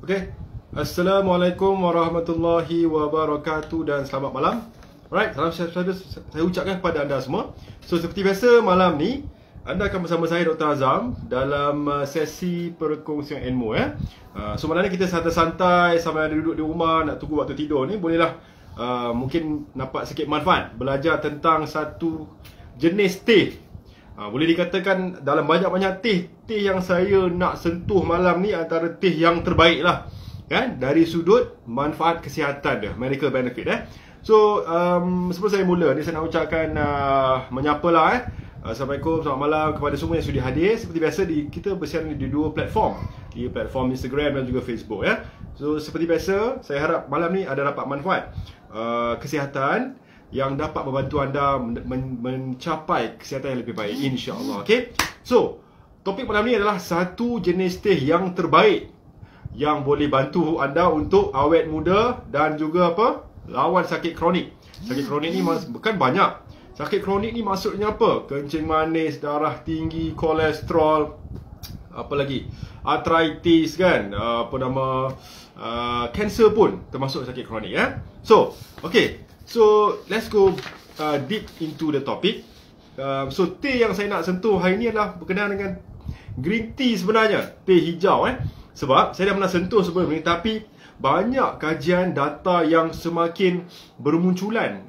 Okay. Assalamualaikum warahmatullahi wabarakatuh dan selamat malam. Alright, salam sejahtera saya ucapkan kepada anda semua. So seperti biasa malam ni anda akan bersama saya Dr. Azam dalam sesi perkongsian ilmu So malam ni kita santai-santai sambil ada duduk di rumah nak tunggu waktu tidur ni, bolehlah mungkin nampak sikit manfaat belajar tentang satu jenis teh. Boleh dikatakan dalam banyak-banyak teh yang saya nak sentuh malam ni antara teh yang terbaik lah, kan, dari sudut manfaat kesihatan dia, medical benefit So sebelum saya mula ni, saya nak ucapkan menyapalah Assalamualaikum, selamat malam kepada semua yang sudi hadir. Seperti biasa kita bersiaran di dua platform, di platform Instagram dan juga Facebook So seperti biasa, saya harap malam ni ada dapat manfaat kesihatan yang dapat membantu anda mencapai kesihatan yang lebih baik, insya-Allah. Okay? So, topik malam ni adalah satu jenis teh yang terbaik yang boleh bantu anda untuk awet muda dan juga lawan sakit kronik. Sakit kronik ni bukan banyak. Sakit kronik ni maksudnya apa? Kencing manis, darah tinggi, kolesterol, apa lagi? Arthritis, kan? Kanser pun termasuk sakit kronik So, okay. So, let's go deep into the topic. So, teh yang saya nak sentuh hari ni adalah berkenaan dengan green tea sebenarnya. Teh hijau Sebab saya dah pernah sentuh sebelum ni, tapi banyak kajian data yang semakin bermunculan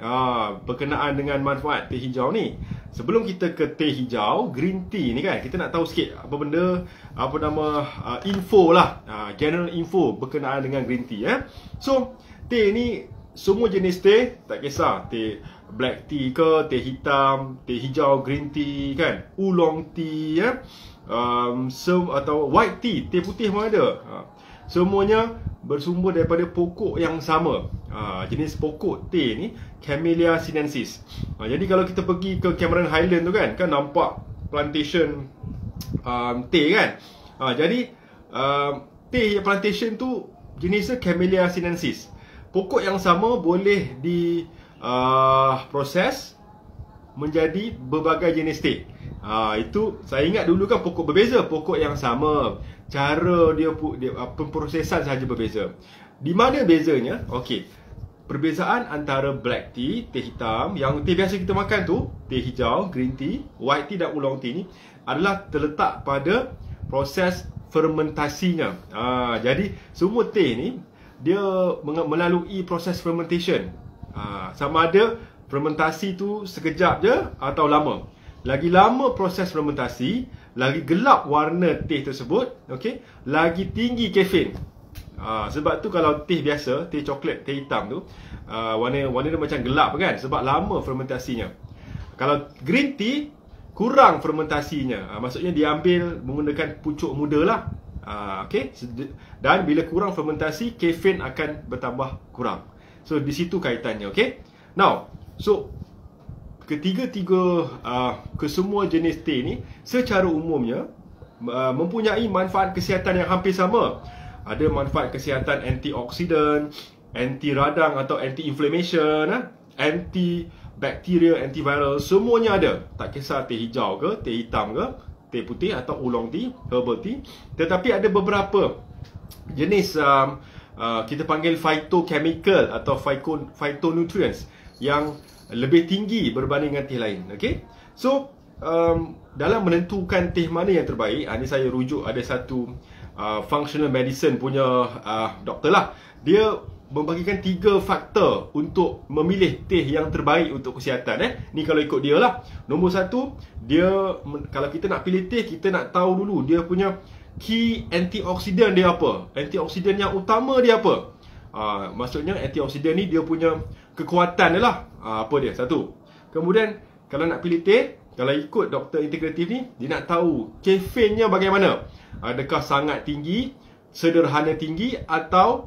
berkenaan dengan manfaat teh hijau ni. Sebelum kita ke teh hijau, green tea ni kan, kita nak tahu sikit apa benda, info lah, general info berkenaan dengan green tea So, teh ni semua jenis teh, tak kisah teh black tea ke, teh hitam, teh hijau, green tea kan, oolong tea atau white tea, teh putih pun ada. Semuanya bersumber daripada pokok yang sama. Jenis pokok teh ni Camellia sinensis. Jadi kalau kita pergi ke Cameron Highland tu kan nampak plantation teh kan. Jadi teh plantation tu jenisnya Camellia sinensis. Pokok yang sama boleh diproses menjadi berbagai jenis teh. Itu saya ingat dulu kan pokok berbeza, pokok yang sama, cara dia pemprosesan sahaja berbeza. Di mana bezanya? Okey. Perbezaan antara black tea, teh hitam, yang teh biasa kita makan tu, teh hijau, green tea, white tea dan oolong tea ni adalah terletak pada proses fermentasinya. Jadi semua teh ni dia melalui proses fermentation. Sama ada fermentasi tu sekejap je atau lama. Lagi lama proses fermentasi, lagi gelap warna teh tersebut, okey, lagi tinggi kafein. Sebab tu kalau teh biasa, teh coklat, teh hitam tu, warna dia macam gelap kan, sebab lama fermentasinya. Kalau green tea kurang fermentasinya, maksudnya diambil menggunakan pucuk muda lah. Okay. Dan bila kurang fermentasi, kafein akan bertambah kurang. So di situ kaitannya. Okay. Now, so ketiga-tiga kesemua jenis teh ni secara umumnya mempunyai manfaat kesihatan yang hampir sama. Ada manfaat kesihatan antioksidan, anti radang atau anti-inflammation, antibakterial, antiviral, semuanya ada. Tak kisah teh hijau ke, teh hitam ke, teh putih atau oolong tea, herbal tea. Tetapi ada beberapa jenis kita panggil phytochemical atau phytonutrients yang lebih tinggi berbanding dengan teh lain. Okay? So, dalam menentukan teh mana yang terbaik, ni saya rujuk ada satu functional medicine punya doktor lah. Dia membagikan 3 faktor untuk memilih teh yang terbaik untuk kesihatan. Ni kalau ikut dia lah. Nombor 1, dia kalau kita nak pilih teh, kita nak tahu dulu dia punya key antioksidan dia apa. Antioksidan yang utama dia apa. Maksudnya antioksidan ni dia punya kekuatan dia lah. Apa dia? Satu. Kemudian kalau nak pilih teh, kalau ikut doktor integratif ni, dia nak tahu kafeinnya bagaimana. Adakah sangat tinggi, sederhana tinggi atau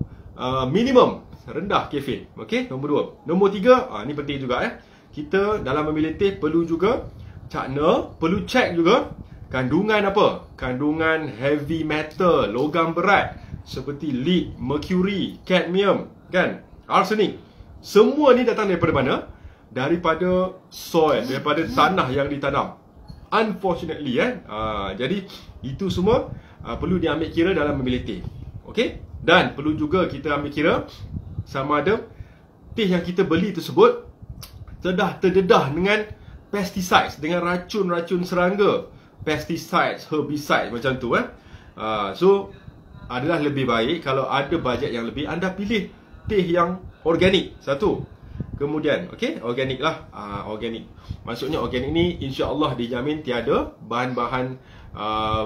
minimum rendah kafein. Okey, nombor 2. Nombor 3, ni penting juga kita dalam memilih teh perlu juga perlu check juga kandungan apa? Kandungan heavy metal, logam berat seperti lead, mercury, cadmium, kan? Arsenic. Semua ni datang daripada mana? Daripada soil, daripada tanah yang ditanam. Unfortunately jadi itu semua perlu diambil kira dalam memilih teh. Okey? Dan perlu juga kita ambil kira sama ada teh yang kita beli tersebut terdedah dengan pesticides, dengan racun-racun serangga, pesticides, herbicides macam tu So adalah lebih baik kalau ada bajet yang lebih, anda pilih teh yang organik satu. Kemudian organik lah, organik. Maksudnya organik ni insya-Allah dijamin tiada bahan-bahan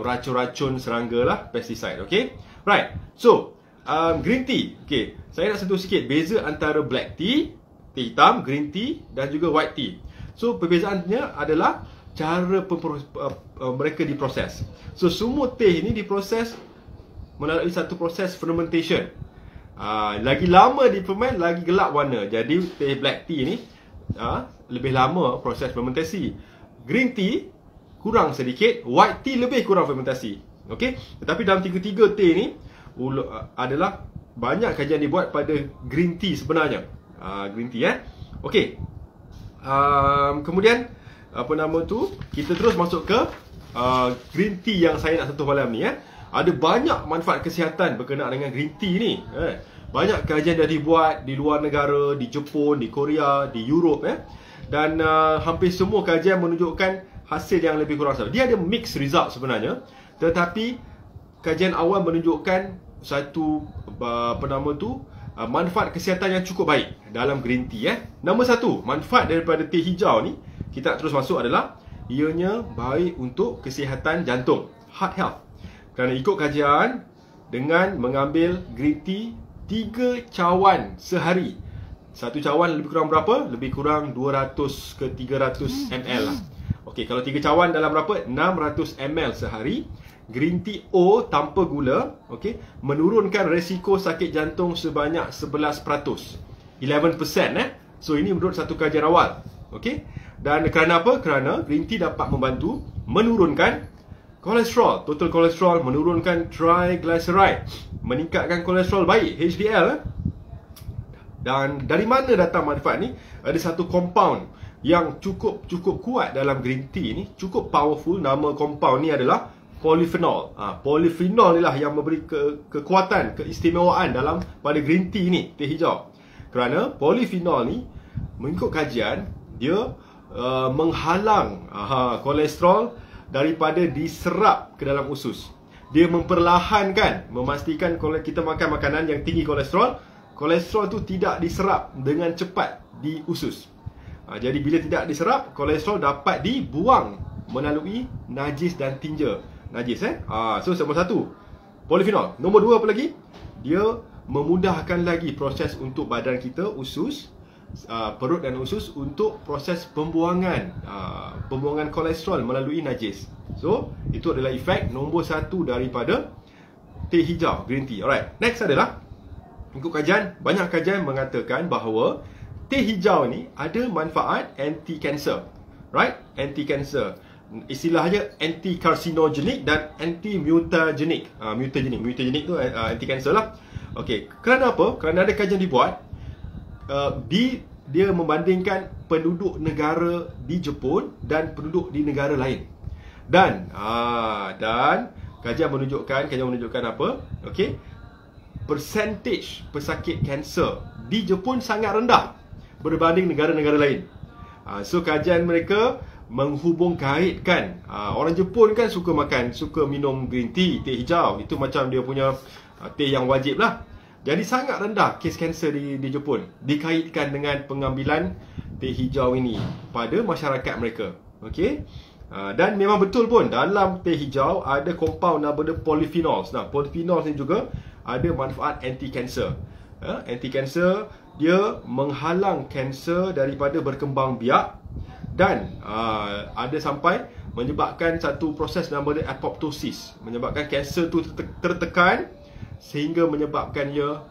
racun-racun serangga lah, pesticide. Right. So green tea. Saya nak sentuh sikit beza antara black tea, teh hitam, green tea dan juga white tea. So perbezaannya adalah cara mereka diproses. So semua teh ini diproses melalui satu proses fermentation. Lagi lama diferment, lagi gelap warna. Jadi teh black tea ni lebih lama proses fermentasi. Green tea kurang sedikit, white tea lebih kurang fermentasi. Tetapi dalam tiga-tiga teh ni adalah banyak kajian dibuat pada green tea sebenarnya. Green tea kemudian kita terus masuk ke green tea yang saya nak sentuh malam ni. Ada banyak manfaat kesihatan berkenaan dengan green tea ni. Banyak kajian dah dibuat di luar negara, di Jepun, di Korea, di Europe dan hampir semua kajian menunjukkan hasil yang lebih kurang sama. Dia ada mixed result sebenarnya, tetapi kajian awal menunjukkan satu manfaat kesihatan yang cukup baik dalam green tea. Nombor satu, manfaat daripada teh hijau ni kita terus masuk adalah ianya baik untuk kesihatan jantung, heart health. Kerana ikut kajian, dengan mengambil green tea 3 cawan sehari, satu cawan lebih kurang berapa? Lebih kurang 200 ke 300 ml lah. Kalau 3 cawan dalam berapa? 600 ml sehari. Green tea O tanpa gula, menurunkan resiko sakit jantung sebanyak 11%. 11%. So ini menurut satu kajian awal. Dan kerana apa? Kerana green tea dapat membantu menurunkan kolesterol, total kolesterol, menurunkan triglyceride, meningkatkan kolesterol baik, HDL. Dan dari mana datang manfaat ni? Ada satu compound yang cukup kuat dalam green tea ni, cukup powerful. Nama compound ni adalah polyphenol. Polyphenol inilah yang memberi kekuatan, keistimewaan dalam pada green tea ni, teh hijau. Kerana polyphenol ni mengikut kajian dia menghalang kolesterol daripada diserap ke dalam usus. Dia memperlahankan, memastikan kalau kita makan makanan yang tinggi kolesterol, kolesterol tu tidak diserap dengan cepat di usus. Jadi bila tidak diserap, kolesterol dapat dibuang melalui najis dan tinja. So nombor satu, polyphenol. Nombor dua apa lagi? Dia memudahkan lagi proses untuk badan kita, usus, perut dan usus, untuk proses pembuangan kolesterol melalui najis. So itu adalah efek nombor satu daripada teh hijau, green tea. Alright, next adalah ikut kajian, banyak kajian mengatakan bahawa teh hijau ni ada manfaat anti-cancer. Right? Anti-cancer. Istilahnya anti-carcinogenic dan anti-mutagenic. Mutagenic tu anti-cancer lah. Kerana apa? Kerana ada kajian dibuat, dia membandingkan penduduk negara di Jepun dan penduduk di negara lain. Dan kajian menunjukkan apa? Percentage pesakit kanser di Jepun sangat rendah berbanding negara-negara lain. So kajian mereka menghubungkaitkan, orang Jepun kan suka minum green tea, teh hijau. Itu macam dia punya teh yang wajib lah. Jadi sangat rendah kes kanser di Jepun, dikaitkan dengan pengambilan teh hijau ini pada masyarakat mereka. Dan memang betul pun, dalam teh hijau ada compound nama dia polyphenols. Polyphenols ni juga ada manfaat anti-cancer. Anti-cancer, dia menghalang kanser daripada berkembang biak. Dan ada sampai menyebabkan satu proses nama dia apoptosis, menyebabkan kanser tu tertekan sehingga menyebabkan ia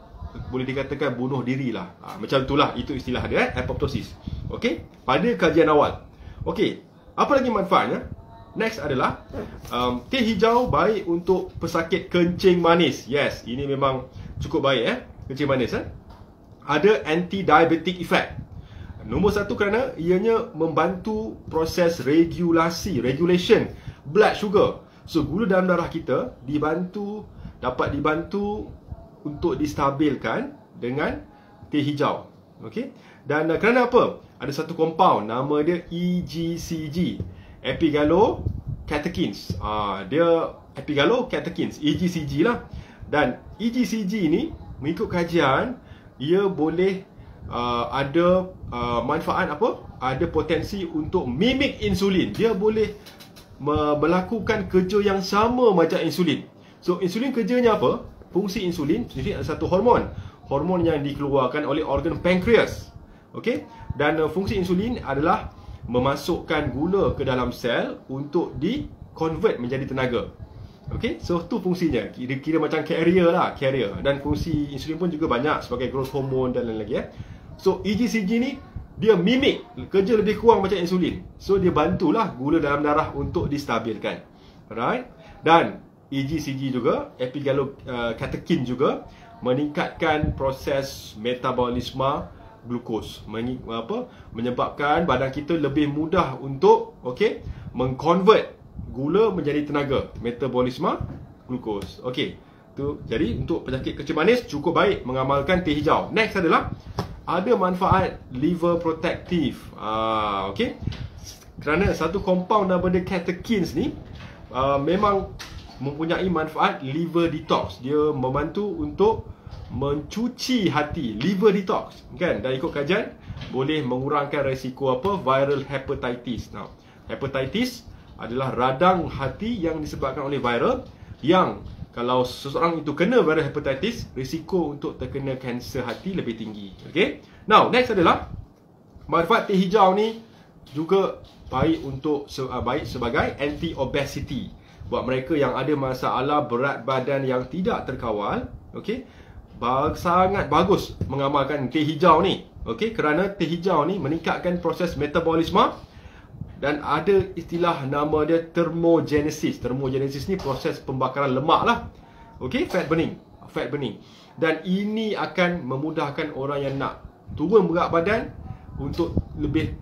boleh dikatakan bunuh diri lah. Macam itulah, itu istilah dia, apoptosis. Pada kajian awal. Apa lagi manfaatnya? Next adalah teh hijau baik untuk pesakit kencing manis. Yes, ini memang cukup baik kencing manis. Ada anti-diabetic effect. Nombor satu, kerana ianya membantu proses regulation blood sugar. So gula dalam darah kita dapat dibantu untuk distabilkan dengan teh hijau. Okey. Dan kerana apa? Ada satu compound nama dia EGCG, epigallocatechins. Dia epigallocatechins, EGCG lah. Dan EGCG ni mengikut kajian ia boleh ada manfaat apa? Ada potensi untuk mimik insulin. Dia boleh melakukan kerja yang sama macam insulin. So insulin kerjanya apa? Fungsi insulin adalah satu hormon. Hormon yang dikeluarkan oleh organ pankreas. Okey? Dan fungsi insulin adalah memasukkan gula ke dalam sel untuk di-convert menjadi tenaga. Okey? So tu fungsinya. Kira-kira macam carrier lah, carrier. Dan fungsi insulin pun juga banyak sebagai growth hormone dan lain-lain lagi. So EGCG ni dia mimik, kerja lebih kurang macam insulin. So dia bantulah gula dalam darah untuk distabilkan. Alright? Dan EGCG juga, epigallocatechin juga meningkatkan proses metabolisme glukos, menyebabkan badan kita lebih mudah untuk mengconvert gula menjadi tenaga, metabolisme glukos. Okey. Tu jadi untuk penyakit kecil manis cukup baik mengamalkan teh hijau. Next adalah ada manfaat liver protective. Okey. Kerana satu compound nama dia catechins ni memang mempunyai manfaat liver detox. Dia membantu untuk mencuci hati, liver detox, kan? Dan ikut kajian boleh mengurangkan risiko viral hepatitis. Now, hepatitis adalah radang hati yang disebabkan oleh viral, yang kalau seseorang itu kena viral hepatitis, risiko untuk terkena kanser hati lebih tinggi. Okay? Now, next adalah manfaat teh hijau ni juga baik untuk baik sebagai anti-obesity. Buat mereka yang ada masalah berat badan yang tidak terkawal, sangat bagus mengamalkan teh hijau ni. Kerana teh hijau ni meningkatkan proses metabolisme. Dan ada istilah nama dia thermogenesis. Thermogenesis ni proses pembakaran lemak lah. Fat burning. Dan ini akan memudahkan orang yang nak turun berat badan untuk lebih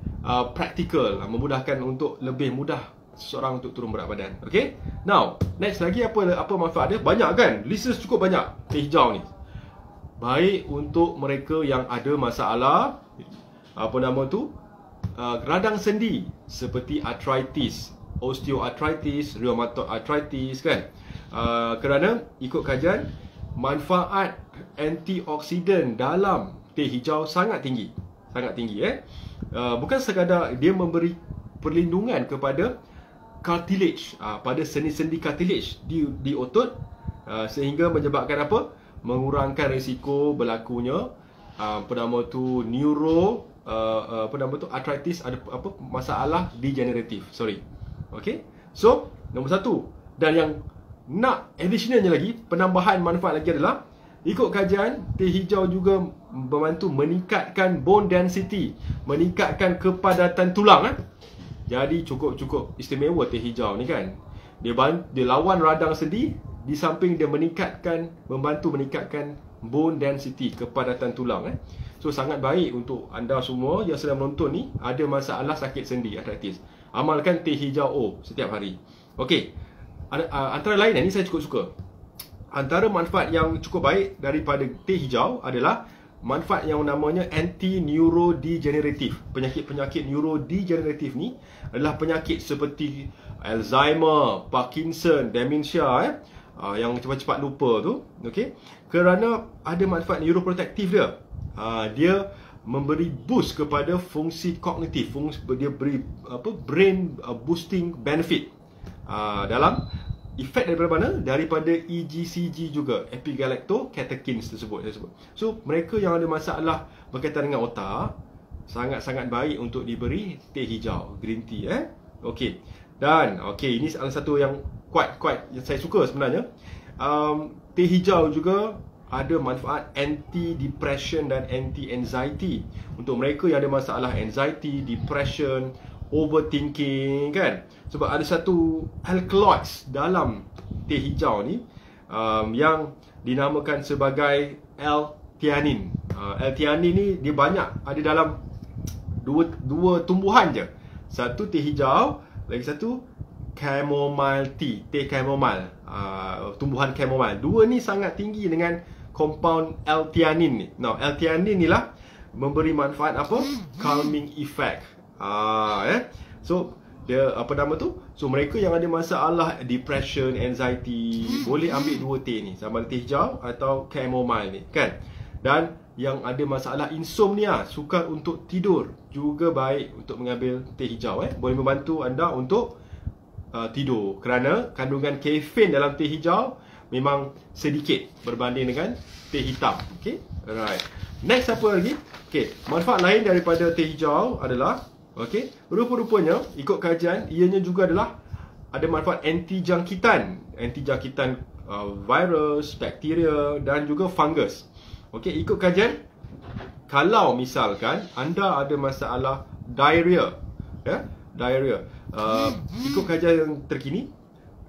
praktikal, memudahkan untuk lebih mudah seseorang untuk turun berat badan. Now, next lagi apa manfaat dia? Banyak kan? Listnya cukup banyak teh hijau ni. Baik untuk mereka yang ada masalah radang sendi seperti arthritis, osteoarthritis, rheumatoid arthritis, kan? Kerana ikut kajian manfaat antioksidan dalam teh hijau sangat tinggi. Bukan sekadar dia memberi perlindungan kepada cartilage, pada sendi-sendi cartilage di otot, sehingga menyebabkan mengurangkan risiko berlakunya arthritis, ada masalah degeneratif. So nombor satu. Dan yang nak additionalnya lagi, penambahan manfaat lagi adalah ikut kajian teh hijau juga membantu meningkatkan bone density, meningkatkan kepadatan tulang. Jadi cukup istimewa teh hijau ni, kan? Dia lawan radang sendi, di samping dia membantu meningkatkan bone density, kepadatan tulang. So sangat baik untuk anda semua yang sedang menonton ni ada masalah sakit sendi, arthritis. Amalkan teh hijau setiap hari. Antara lain ni saya cukup suka. Antara manfaat yang cukup baik daripada teh hijau adalah manfaat yang namanya anti-neurodegenerative. Penyakit-penyakit neurodegenerative ni adalah penyakit seperti Alzheimer, Parkinson, dementia, yang cepat-cepat lupa tu. Kerana ada manfaat neuroprotective dia. Dia memberi boost kepada fungsi kognitif, dia beri brain boosting benefit. Dalam efek daripada mana? Daripada EGCG juga, epigallocatechins tersebut. So mereka yang ada masalah berkaitan dengan otak, sangat-sangat baik untuk diberi teh hijau, green tea. Dan ini salah satu yang quite yang saya suka sebenarnya. Teh hijau juga ada manfaat anti-depression dan anti-anxiety. Untuk mereka yang ada masalah anxiety, depression, overthinking, kan? Sebab ada satu alkaloids dalam teh hijau ni yang dinamakan sebagai L-theanine. L-theanine ni dia banyak ada dalam dua tumbuhan je. Satu teh hijau, lagi satu chamomile tea, teh chamomile, tumbuhan chamomile. Dua ni sangat tinggi dengan compound L-theanine ni. Now, L-theanine ni lah memberi manfaat apa? Calming effect. So, dia apa nama tu? So, mereka yang ada masalah depression, anxiety, boleh ambil 2 teh ni, sama ada teh hijau atau chamomile ni, kan? Dan yang ada masalah insomnia, sukar untuk tidur, juga baik untuk mengambil teh hijau. Boleh membantu anda untuk tidur, kerana kandungan kafein dalam teh hijau memang sedikit berbanding dengan teh hitam. Okay, alright. Next apa lagi? Okay, manfaat lain daripada teh hijau adalah, okay, rupa-rupanya ikut kajian, ianya juga adalah ada manfaat anti-jangkitan virus, bakteria dan juga fungus. Okay, ikut kajian, kalau misalkan anda ada masalah diarrhea, ikut kajian yang terkini,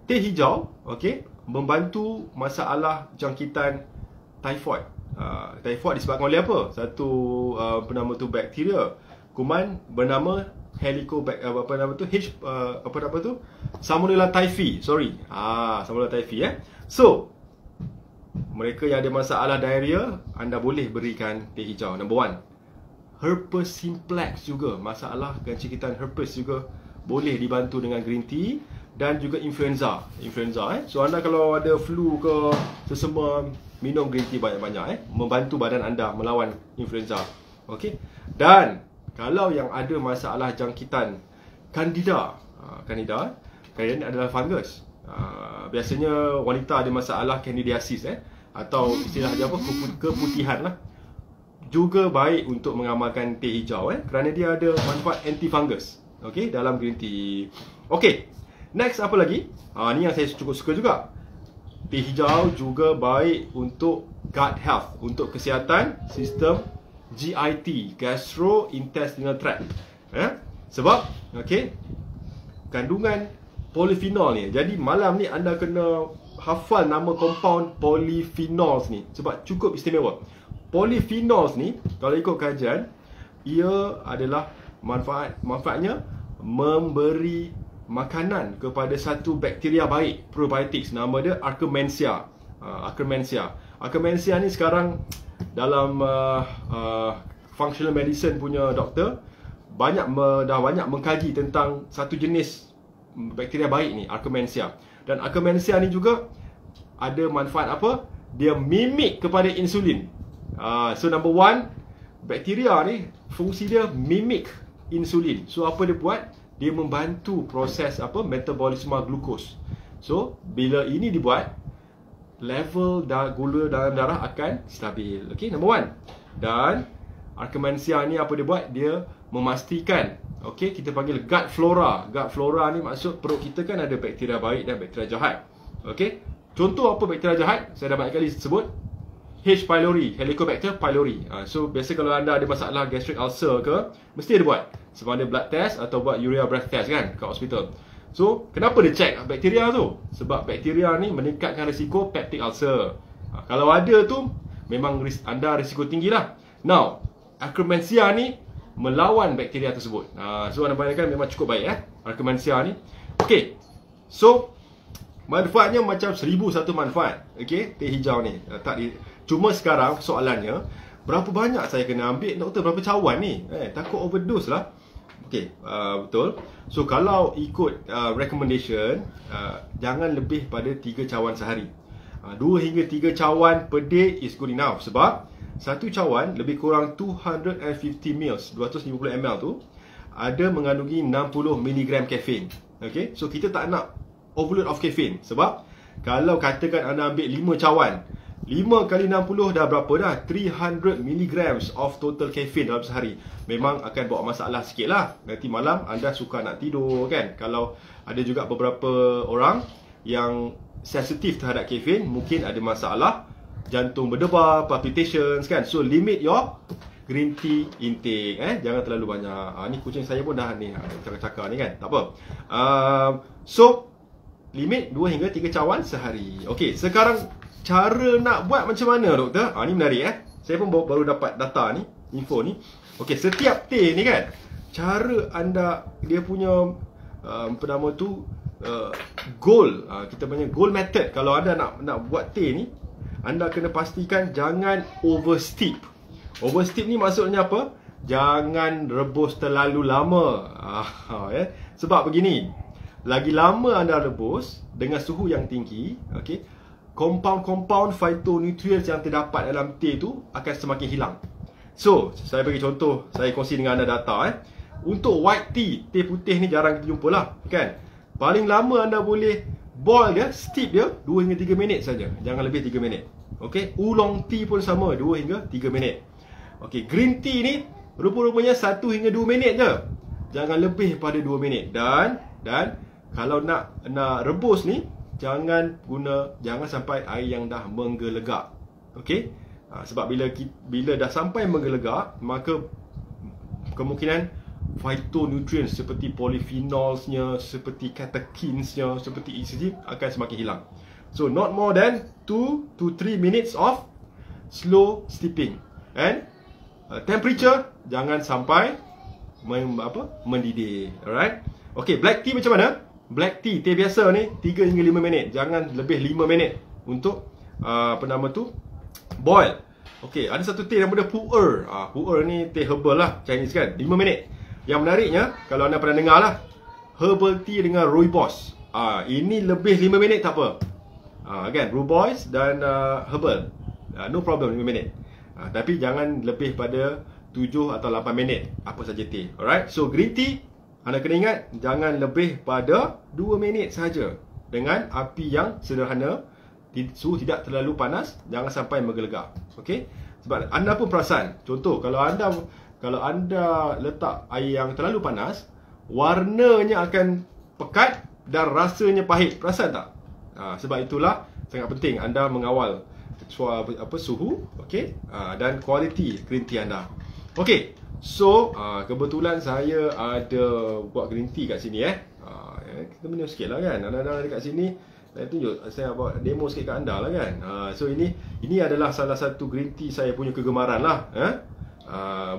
teh hijau, okay, membantu masalah jangkitan typhoid. Typhoid disebabkan oleh apa? Satu bernama tu bakteria, kuman bernama Salmonella typhi. Salmonella typhi. So, mereka yang ada masalah diarrhea, anda boleh berikan teh hijau. Number 1, herpes simplex juga, masalah jangkitan herpes juga boleh dibantu dengan green tea. Dan juga influenza. So, anda kalau ada flu ke sesama, minum green tea banyak-banyak, membantu badan anda melawan influenza. Okay. Dan kalau yang ada masalah jangkitan Candida ini adalah fungus. Biasanya wanita ada masalah candidiasis, atau istilah dia apa, keputihan lah. Juga baik untuk mengamalkan teh hijau, kerana dia ada manfaat anti-fungus, okay, dalam green tea. Okay, next apa lagi? Ni yang saya cukup suka juga. Teh hijau juga baik untuk gut health, untuk kesihatan sistem GIT, gastrointestinal tract. Sebab, okay, kandungan polyphenol ni. Jadi malam ni anda kena hafal nama compound polyphenols ni, sebab cukup istimewa. Polyphenols ni, kalau ikut kajian, ia adalah manfaatnya memberi makanan kepada satu bakteria baik, probiotics, nama dia Akkermansia. Akkermansia ni sekarang dalam functional medicine punya doktor dah banyak mengkaji tentang satu jenis bakteria baik ni, Akkermansia. Dan Akkermansia ni juga ada manfaat apa? Dia mimik kepada insulin. So number 1, bakteria ni fungsi dia mimik insulin. So apa dia buat? Dia membantu proses metabolisme glukos. So bila ini dibuat, level gula dalam darah akan stabil. Okay, number 1. Dan Akkermansia ni apa dia buat? Dia memastikan, okay, kita panggil gut flora. Gut flora ni maksud perut kita kan ada bakteria baik dan bakteria jahat. Okay, contoh apa bakteria jahat? Saya dah banyak kali sebut, H. pylori, Helicobacter pylori. So biasa kalau anda ada masalah gastric ulcer ke, mesti ada buat sama ada blood test atau buat urea breath test kan kat hospital. So kenapa dia check bakteria tu? Sebab bakteria ni meningkatkan risiko peptic ulcer. Kalau ada tu, memang anda risiko tinggi lah. Now, Akkermansia ni melawan bakteria tersebut. So anda bayangkan memang cukup baik Akkermansia ni. Okay, so manfaatnya macam 1001 manfaat. Okay, teh hijau ni. Cuma sekarang soalannya, berapa banyak saya kena ambil, doktor? Berapa cawan ni? Takut overdose lah. Okay, betul. So kalau ikut recommendation, jangan lebih pada 3 cawan sehari. 2 hingga 3 cawan per day is good enough. Sebab satu cawan lebih kurang 250 ml, 250 ml tu ada mengandungi 60 mg kafein. Okay, so kita tak nak overload of caffeine. Sebab kalau katakan anda ambil 5 cawan, 5 kali 60 dah berapa dah? 300 mg of total caffeine dalam sehari. Memang akan bawa masalah sikit lah. Nanti malam anda suka nak tidur kan. Kalau ada juga beberapa orang yang sensitif terhadap caffeine, mungkin ada masalah jantung berdebar, palpitations kan. So limit your green tea intake. Jangan terlalu banyak. Ni kucing saya pun dah ni cakap-cakap ni kan. Tak apa. So limit 2 hingga 3 cawan sehari. Okey, sekarang cara nak buat macam mana doktor? Ni menarik Saya pun baru dapat data ni, info ni. Okey, setiap teh ni kan, cara anda, dia punya apa nama tu, goal, kita punya goal method. Kalau anda nak buat teh ni, anda kena pastikan jangan over steep. Over steep ni maksudnya apa? Jangan rebus terlalu lama. Sebab begini, lagi lama anda rebus dengan suhu yang tinggi, okey, compound phytonutrients yang terdapat dalam teh tu akan semakin hilang. So, saya bagi contoh, saya kongsi dengan anda data. Untuk white tea, teh putih ni jarang kita jumpa lah, kan? Paling lama anda boleh boil dia, steep dia 2 hingga 3 minit saja. Jangan lebih 3 minit. Okey, oolong tea pun sama, 2 hingga 3 minit. Okey, green tea ni rupa-rupanya 1 hingga 2 minit je. Jangan lebih pada 2 minit. Dan kalau nak rebus ni, jangan sampai air yang dah menggelegak. Okey? Sebab bila dah sampai menggelegak, maka kemungkinan phytonutrients seperti polyphenolsnya, seperti catechinsnya, seperti ECG akan semakin hilang. So not more than 2 to 3 minutes of slow steeping. And temperature jangan sampai mendidih. Alright? Okay, black tea macam mana? Black tea, teh biasa ni 3 hingga 5 minit. Jangan lebih 5 minit untuk boil. Okay, ada satu teh yang bernama pu'er. Pu'er ni teh herbal lah, Chinese kan, 5 minit. Yang menariknya, kalau anda pernah dengar lah, herbal tea dengan rooibos. Ini lebih 5 minit tak apa. Kan, rooibos dan herbal, no problem 5 minit. Tapi jangan lebih pada 7 atau 8 minit apa saja teh. Alright, so green tea, anda kena ingat, jangan lebih pada 2 minit sahaja. Dengan api yang sederhana, suhu tidak terlalu panas, jangan sampai menggelegak. Okey? Sebab anda pun perasan, contoh kalau anda letak air yang terlalu panas, warnanya akan pekat dan rasanya pahit. Perasan tak? Sebab itulah sangat penting anda mengawal suhu, okey, dan kualiti green tea anda. Okey. So, kebetulan saya ada buat green tea kat sini kita minum sikit lah kan. Anda dekat sini, saya tunjuk, saya buat demo sikit kat anda lah kan. So ini adalah salah satu green tea saya punya kegemaran lah.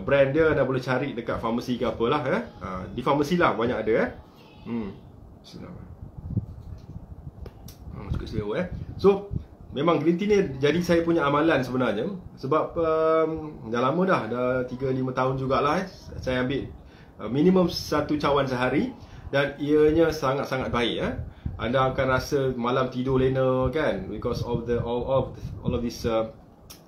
Brand dia anda boleh cari dekat farmasi ke apalah. Di farmasi lah banyak ada. Suka selera. So memang green tea ni jadi saya punya amalan sebenarnya. Sebab dah lama dah 3-5 tahun jugalah saya ambil minimum 1 cawan sehari. Dan ianya sangat-sangat baik. Anda akan rasa malam tidur lena kan, because of all of this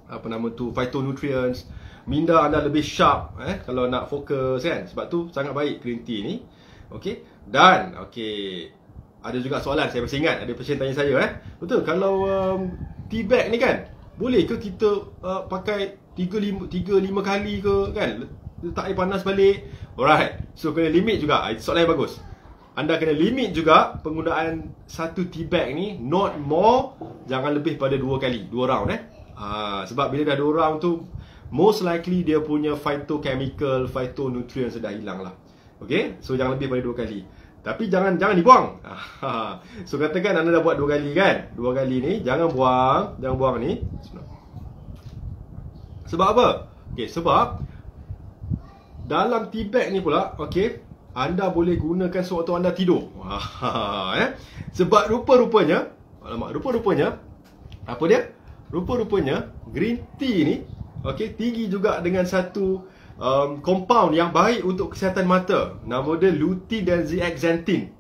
phytonutrients. Minda anda lebih sharp kalau nak fokus kan. Sebab tu sangat baik green tea ni. Okey. Dan ada juga soalan, saya masih ingat ada pasien tanya saya betul, kalau tea bag ni kan, boleh ke kita pakai 3-5 kali ke kan, letak air panas balik. Alright, so kena limit juga. Soalan yang bagus. Anda kena limit juga penggunaan satu tea bag ni, not more, jangan lebih pada 2 kali, 2 round sebab bila dah 2 round tu, most likely dia punya phytochemical, phytonutrients dah hilang lah. Okay, so jangan lebih pada 2 kali. Tapi jangan dibuang. So katakan anda dah buat 2 kali kan, 2 kali ni jangan buang ni. Sebab apa? Okay, sebab dalam tea bag ni pula, anda boleh gunakan sewaktu anda tidur. Sebab rupa-rupanya apa dia? Rupa-rupanya green tea ni tinggi juga dengan satu compound yang baik untuk kesihatan mata. Nama dia lutein dan zeaxanthin.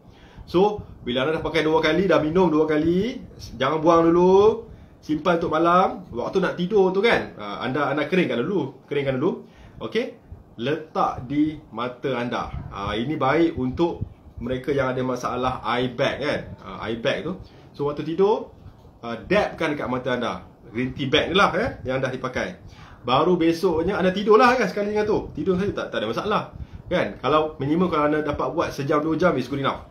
So, bila anda dah pakai 2 kali, dah minum 2 kali, jangan buang dulu. Simpan untuk malam. Waktu nak tidur tu kan, anda keringkan dulu. Okey. Letak di mata anda. Ini baik untuk mereka yang ada masalah eye bag kan. Eye bag tu. So waktu tidur, dabkan dekat mata anda. Green tea bag ni lah yang dah dipakai. Baru besoknya anda tidur lah kan sekali dengan tu. Tidur saja tak ada masalah. Kan? Kalau minimum kalau anda dapat buat sejam 2 jam is good enough.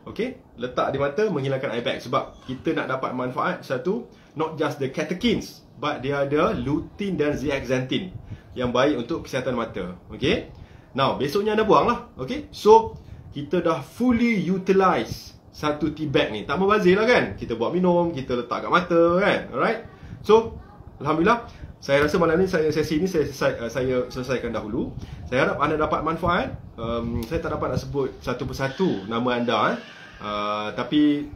Okey, letak di mata, menghilangkan eye bag. Sebab kita nak dapat manfaat satu, not just the catechins, but dia ada lutein dan zeaxanthin yang baik untuk kesihatan mata. Okay. Now, besoknya anda buang lah. Okay. So, kita dah fully utilize satu tea bag ni. Tak membazir lah kan. Kita buat minum, kita letak kat mata kan. Alright. So, Alhamdulillah, saya rasa malam ni sesi ni saya selesaikan dahulu. Saya harap anda dapat manfaat. Saya tak dapat nak sebut satu persatu nama anda. Tapi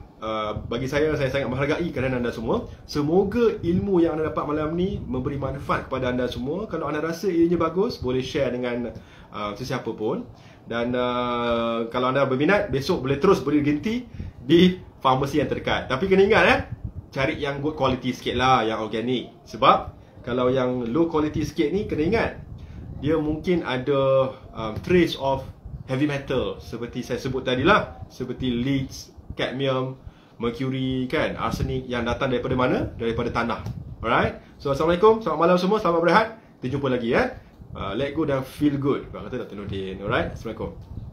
bagi saya sangat menghargai kerana anda semua. Semoga ilmu yang anda dapat malam ni memberi manfaat kepada anda semua. Kalau anda rasa ianya bagus, boleh share dengan sesiapa pun. Dan kalau anda berminat, besok boleh terus berganti di farmasi yang terdekat. Tapi kena ingat cari yang good quality sikit lah, yang organic. Sebab kalau yang low quality sikit ni, kena ingat dia mungkin ada trace of heavy metal, seperti saya sebut tadi lah, seperti lead, cadmium, mercury kan, arsenic, yang datang daripada mana? Daripada tanah. Alright, so Assalamualaikum, selamat malam semua, selamat berehat. Kita jumpa lagi let go dan feel good. Kata Dr. Nordin. Alright, Assalamualaikum.